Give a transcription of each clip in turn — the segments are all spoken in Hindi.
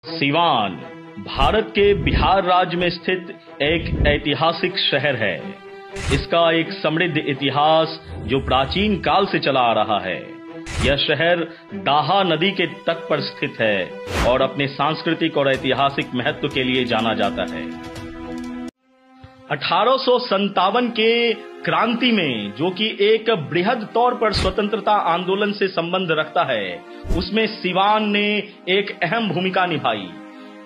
सिवान भारत के बिहार राज्य में स्थित एक ऐतिहासिक शहर है। इसका एक समृद्ध इतिहास जो प्राचीन काल से चला आ रहा है। यह शहर दाहा नदी के तट पर स्थित है और अपने सांस्कृतिक और ऐतिहासिक महत्व के लिए जाना जाता है। 1857 के क्रांति में, जो कि एक बृहद तौर पर स्वतंत्रता आंदोलन से संबंध रखता है, उसमें सिवान ने एक अहम भूमिका निभाई।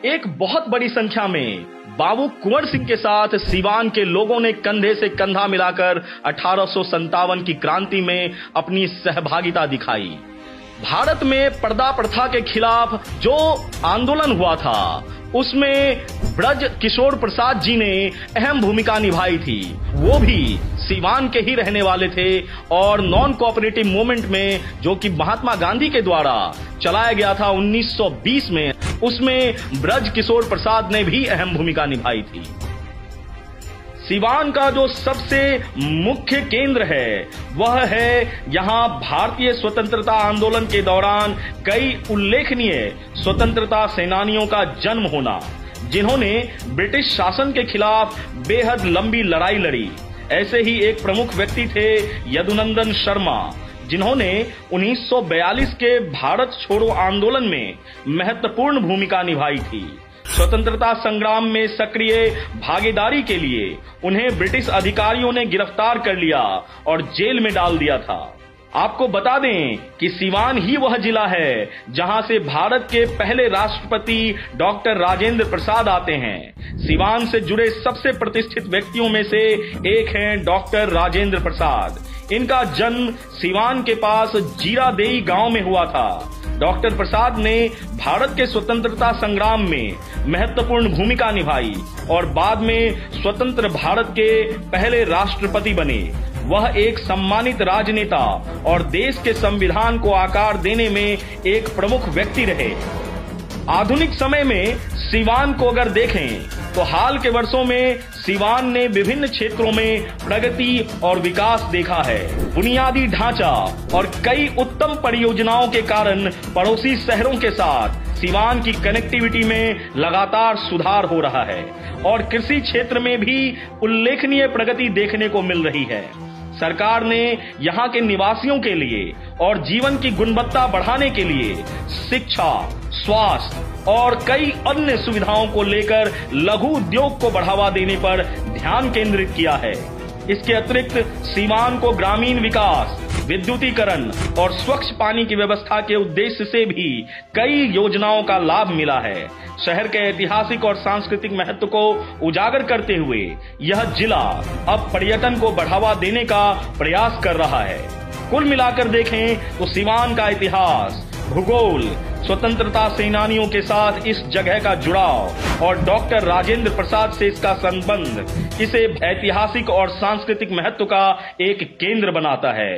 एक बहुत बड़ी संख्या में बाबू कुंवर सिंह के साथ सिवान के लोगों ने कंधे से कंधा मिलाकर 1857 की क्रांति में अपनी सहभागिता दिखाई। भारत में पर्दा प्रथा के खिलाफ जो आंदोलन हुआ था, उसमें ब्रज किशोर प्रसाद जी ने अहम भूमिका निभाई थी। वो भी सिवान के ही रहने वाले थे और नॉन कोऑपरेटिव मूवमेंट में, जो कि महात्मा गांधी के द्वारा चलाया गया था 1920 में, उसमें ब्रज किशोर प्रसाद ने भी अहम भूमिका निभाई थी। सिवान का जो सबसे मुख्य केंद्र है, वह है यहाँ भारतीय स्वतंत्रता आंदोलन के दौरान कई उल्लेखनीय स्वतंत्रता सेनानियों का जन्म होना, जिन्होंने ब्रिटिश शासन के खिलाफ बेहद लंबी लड़ाई लड़ी। ऐसे ही एक प्रमुख व्यक्ति थे यदुनंदन शर्मा, जिन्होंने 1942 के भारत छोड़ो आंदोलन में महत्वपूर्ण भूमिका निभाई थी। स्वतंत्रता संग्राम में सक्रिय भागीदारी के लिए उन्हें ब्रिटिश अधिकारियों ने गिरफ्तार कर लिया और जेल में डाल दिया था। आपको बता दें कि सिवान ही वह जिला है जहां से भारत के पहले राष्ट्रपति डॉक्टर राजेंद्र प्रसाद आते हैं। सिवान से जुड़े सबसे प्रतिष्ठित व्यक्तियों में से एक हैं डॉक्टर राजेंद्र प्रसाद। इनका जन्म सिवान के पास जीरादेई गांव में हुआ था। डॉक्टर प्रसाद ने भारत के स्वतंत्रता संग्राम में महत्वपूर्ण भूमिका निभाई और बाद में स्वतंत्र भारत के पहले राष्ट्रपति बने। वह एक सम्मानित राजनेता और देश के संविधान को आकार देने में एक प्रमुख व्यक्ति रहे। आधुनिक समय में सिवान को अगर देखें तो हाल के वर्षों में सिवान ने विभिन्न क्षेत्रों में प्रगति और विकास देखा है। बुनियादी ढांचा और कई उत्तम परियोजनाओं के कारण पड़ोसी शहरों के साथ सिवान की कनेक्टिविटी में लगातार सुधार हो रहा है और कृषि क्षेत्र में भी उल्लेखनीय प्रगति देखने को मिल रही है। सरकार ने यहाँ के निवासियों के लिए और जीवन की गुणवत्ता बढ़ाने के लिए शिक्षा, स्वास्थ्य और कई अन्य सुविधाओं को लेकर लघु उद्योग को बढ़ावा देने पर ध्यान केंद्रित किया है। इसके अतिरिक्त सिवान को ग्रामीण विकास, विद्युतीकरण और स्वच्छ पानी की व्यवस्था के उद्देश्य से भी कई योजनाओं का लाभ मिला है। शहर के ऐतिहासिक और सांस्कृतिक महत्व को उजागर करते हुए यह जिला अब पर्यटन को बढ़ावा देने का प्रयास कर रहा है। कुल मिलाकर देखें तो सिवान का इतिहास, भूगोल, स्वतंत्रता सेनानियों के साथ इस जगह का जुड़ाव और डॉक्टर राजेंद्र प्रसाद से इसका संबंध इसे ऐतिहासिक और सांस्कृतिक महत्व का एक केंद्र बनाता है।